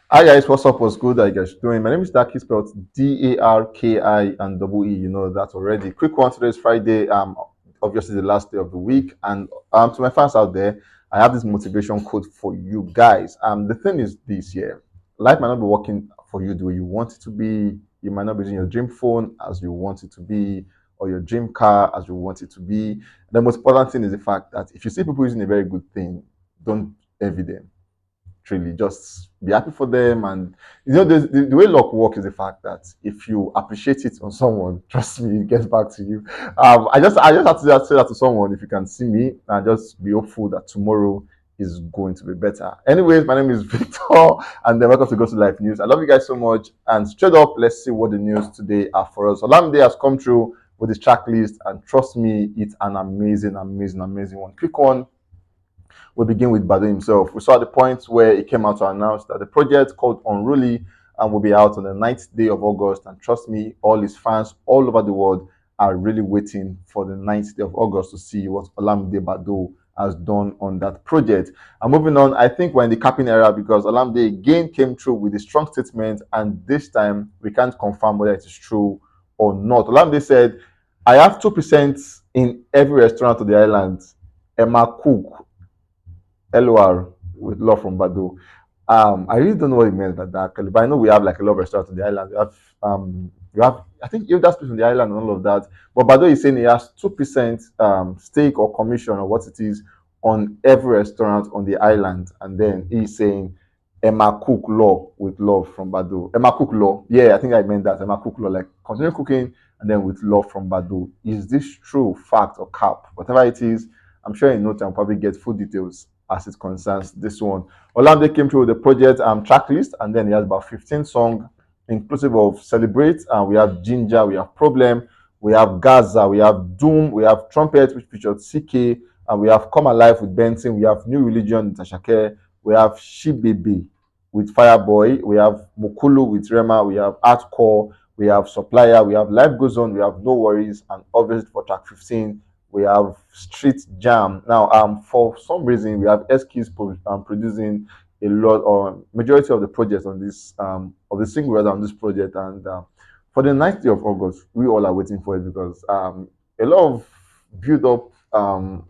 Hi guys, what's up? What's good? How you guys doing? My name is Darky, spelled Darki and double E. You know that already. Quick one. Today is Friday. Obviously the last day of the week, and to my fans out there, I have this motivation code for you guys. The thing is this year, life might not be working for you the way you want it to be. You might not be using your dream phone as you want it to be, or your dream car as you want it to be. The most important thing is the fact that if you see people using a very good thing, don't envy them. Truly, just be happy for them. And the way luck works is the fact that if you appreciate it on someone, trust me, it gets back to you. I just have to say that to someone. If you can see me, and just be hopeful that tomorrow is going to be better. Anyways, my name is Victor, and then welcome to Go to Life News. I love you guys so much. And straight up, let's see what the news today are for us. Olamide has come through with his track list, and trust me, it's an amazing one. Quick one, we begin with Badu himself. We saw at the point where he came out to announce that the project called Unruly and will be out on the 9th day of August. And trust me, all his fans all over the world are really waiting for the 9th day of August to see what Olamide Badu has done on that project. And moving on, I think we're in the capping era because Olamide again came through with a strong statement, and this time we can't confirm whether it is true or not. Olamide said, I have 2% in every restaurant on the island. Emma Cook, LOR, with love from Badu. I really don't know what it meant by that, actually, but I know we have like a lot of restaurants on the island. We have I think you that's on the island and all of that. But Badu is saying he has 2% stake or commission or what it is on every restaurant on the island, and then he's saying Emma Cook Law with love from Badu. Emma Cook Law, yeah, I think I meant that. Emma Cook Law, like continue cooking and then with love from Badu. Is this true, fact, or cap? Whatever it is, I'm sure in no time we'll probably get full details as it concerns this one. Olamide came through with the project Tracklist, and then he has about 15 songs, inclusive of Celebrate, and we have Ginger, we have Problem, we have Gaza, we have Doom, we have Trumpet, which featured CK, and we have Come Alive with Benson, we have New Religion with Asake, we have She Baby with Fireboy, we have Mukulu with Rema, we have Hardcore, we have Supplier, we have Life Goes On, we have No Worries, and obviously for track 15, we have Street Jam. Now, for some reason, we have Eskis producing a lot or majority of the projects on this of the single rather on this project, and for the 9th day of August, we all are waiting for it because a lot of build up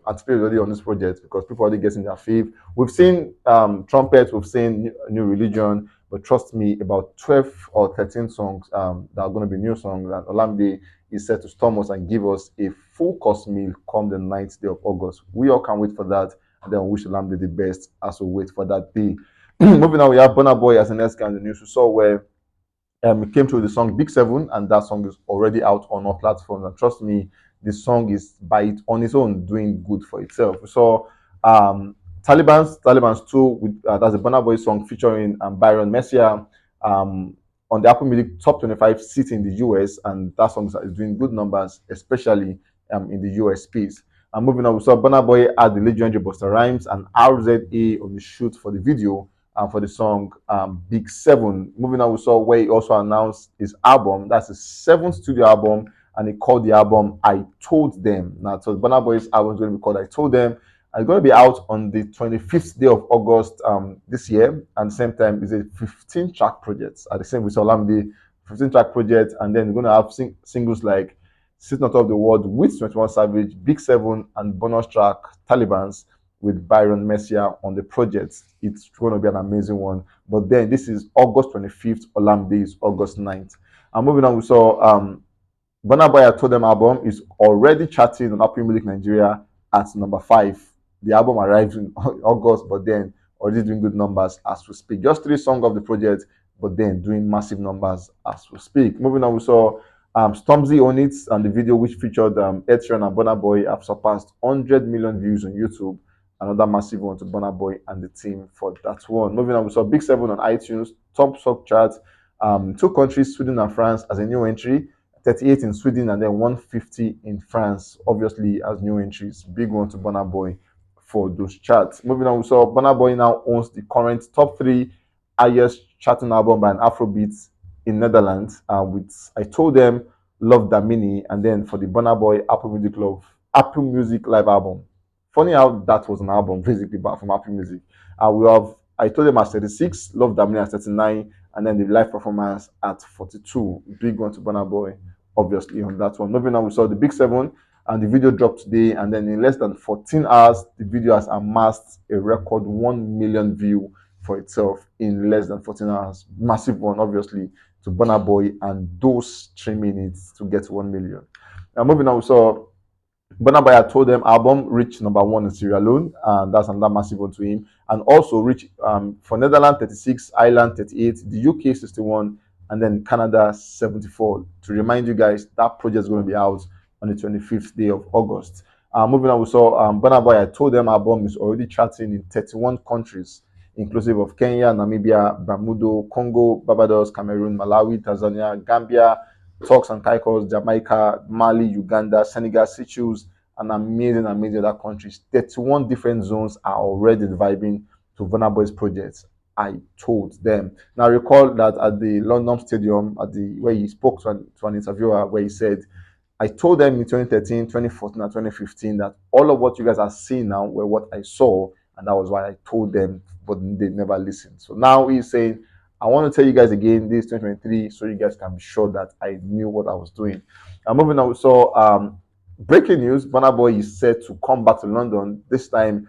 anticipation already on this project because people are already getting their fave. We've seen Trumpet, we've seen New Religion, but trust me, about 12 or 13 songs that are going to be new songs, and Olamide is set to storm us and give us a full course meal come the 9th day of August. We all can't wait for that, and then we wish Olamide the best as we wait for that day. Moving on, we have Burna Boy as the next guy in the news. We saw where he came through the song Big Seven, and that song is already out on our platforms. And trust me, the song is by it on its own doing good for itself. We saw Taliban's 2 with that's a Burna Boy song featuring Byron Messiah on the Apple Music top 25 seat in the US, and that song is doing good numbers, especially in the US space. And moving on, we saw Burna Boy add the legendary Busta Rhymes and RZA on the shoot for the video for the song Big Seven. Moving on, we saw where he also announced his album. That's his 7th studio album, and he called the album I Told Them. Now, so Burna Boy's album is going to be called I Told Them. And it's going to be out on the 25th day of August this year. And same time, it's a 15-track project. At the same with Olamide, 15-track project. And then we're going to have singles like Sitting on Top of the World with 21 Savage, Big Seven, and bonus track Taliban's with Byron Messiah on the project. It's going to be an amazing one. But then this is August 25th, Olamide is August 9th. And moving on, we saw Burna Boy I Told Them album is already charting on Apple Music Nigeria at number 5. The album arrived in August, but then already doing good numbers as we speak. Just 3 songs of the project, but then doing massive numbers as we speak. Moving on, we saw Stormzy on it, and the video which featured Ed Sheeran and Burna Boy have surpassed 100 million views on YouTube. Another massive one to Burna Boy and the team for that one. Moving on, we saw Big Seven on iTunes, top song chart. 2 countries, Sweden and France, as a new entry. 38 in Sweden and then 150 in France, obviously as new entries. Big one to Burna Boy for those charts. Moving on, we saw Burna Boy now owns the current top 3 highest charting album by an Afrobeat in Netherlands with I Told Them, Love Damini, and then for the Burna Boy Apple Music Live album. Funny how that was an album basically, but from Apple Music. We have I told them at 36, Love Domination at 39, and then the live performance at 42. Big one to Burna Boy, obviously, on that one. Moving on, we saw the Big Seven, and the video dropped today, and then in less than 14 hours, the video has amassed a record 1 million view for itself in less than 14 hours. Massive one, obviously, to Burna Boy and those streaming it to get 1 million. Now, moving on, we saw Burna Boy had told them album reached number one in Sierra Leone, and that's another massive one to him. And also reach for Netherlands 36, Ireland 38, the UK 61, and then Canada 74. To remind you guys, that project is going to be out on the 25th day of August. Moving on, we saw Burna Boy had told them album is already charting in 31 countries, inclusive of Kenya, Namibia, Bermuda, Congo, Barbados, Cameroon, Malawi, Tanzania, Gambia, Turks and Caicos, Jamaica, Mali, Uganda, Senegal, Seychelles, and amazing other countries. 31 different zones are already vibing to Burna Boy's projects. I told them. Now recall that at the London Stadium, at the where he spoke to an interviewer, where he said, I told them in 2013, 2014, and 2015 that all of what you guys are seeing now were what I saw, and that was why I told them, but they never listened. So now he's saying, I want to tell you guys again, this 2023, so you guys can be sure that I knew what I was doing. Moving on, we saw breaking news: Burna Boy is set to come back to London this time.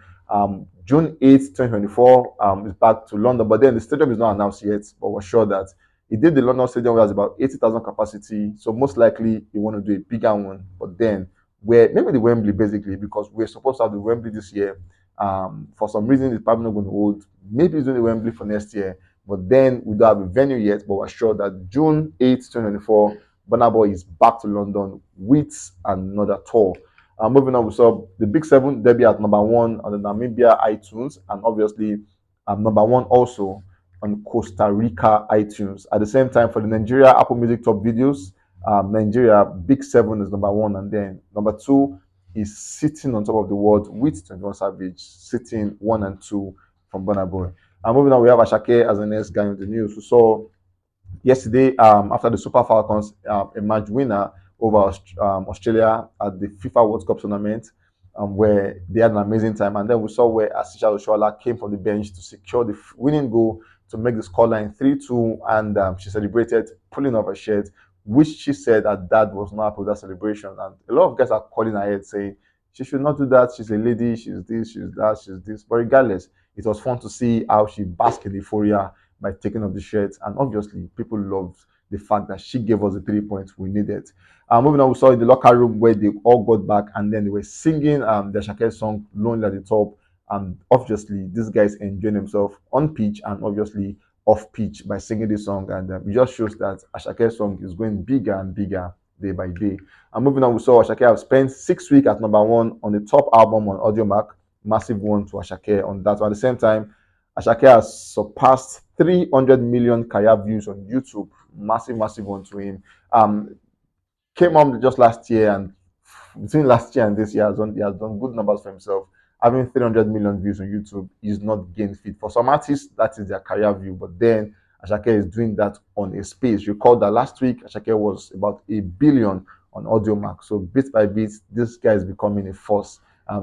June 8th, 2024, is back to London, but then the stadium is not announced yet, but we're sure that he did the London Stadium, which has about 80,000 capacity. So most likely he want to do a bigger one. But then where maybe the Wembley basically, because we're supposed to have the Wembley this year. For some reason it's probably not going to hold. Maybe it's doing the Wembley for next year. But then we don't have a venue yet. But we're sure that June 8th, 2024, Burna Boy is back to London with another tour. Moving on, we saw the Big Seven debut at number one on the Namibia iTunes, and obviously number one also on Costa Rica iTunes. At the same time, for the Nigeria Apple Music top videos, Nigeria Big Seven is number one, and then number two is sitting on top of the world with 21 Savage, sitting one and two from Burna Boy. And moving on, we have Asake as the next guy in the news. We saw yesterday, after the Super Falcons emerged winner over Australia at the FIFA World Cup tournament, where they had an amazing time. And then we saw where Asisha Oshoala came from the bench to secure the winning goal to make the scoreline 3-2, and she celebrated pulling off her shirt, which she said her dad was not happy with that celebration. And a lot of guys are calling her head saying she should not do that. She's a lady. She's this. She's that. She's this. But regardless, it was fun to see how she basked in euphoria by taking off the shirt, and obviously people loved the fact that she gave us the 3 points we needed. Moving on, we saw in the locker room where they all got back, and then they were singing the Shake song "Lonely at the Top," and obviously this guy's enjoying himself on pitch and obviously off pitch by singing this song, and it just shows that Asake song is going bigger and bigger day by day. And moving on, we saw Asake have spent 6 weeks at number one on the top album on Audiomack, massive one to Asake on that. At the same time, Asake has surpassed 300 million career views on YouTube. Massive one to him. Came on just last year, and between last year and this year, he has done good numbers for himself. Having 300 million views on YouTube is not gain fit. For some artists, that is their career view, but then Asake is doing that on a space. Recall that last week, Asake was about 1 billion on Audiomack. So bit by bit, this guy is becoming a force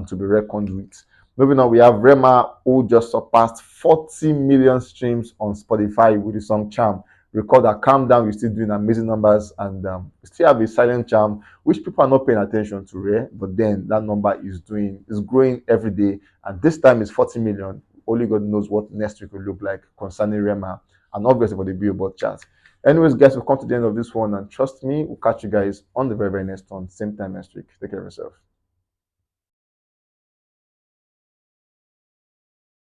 to be reckoned with. Moving on, we have Rema, who just surpassed 40 million streams on Spotify with the song Charm. Record that Calm Down, we're still doing amazing numbers, and we still have a silent charm, which people are not paying attention to, but then that number is growing every day, and this time is 40 million. Only God knows what next week will look like concerning Rema, and obviously for the Billboard chart. Anyways, guys, we've come to the end of this one, and trust me, we'll catch you guys on the very next one, same time next week. Take care of yourself.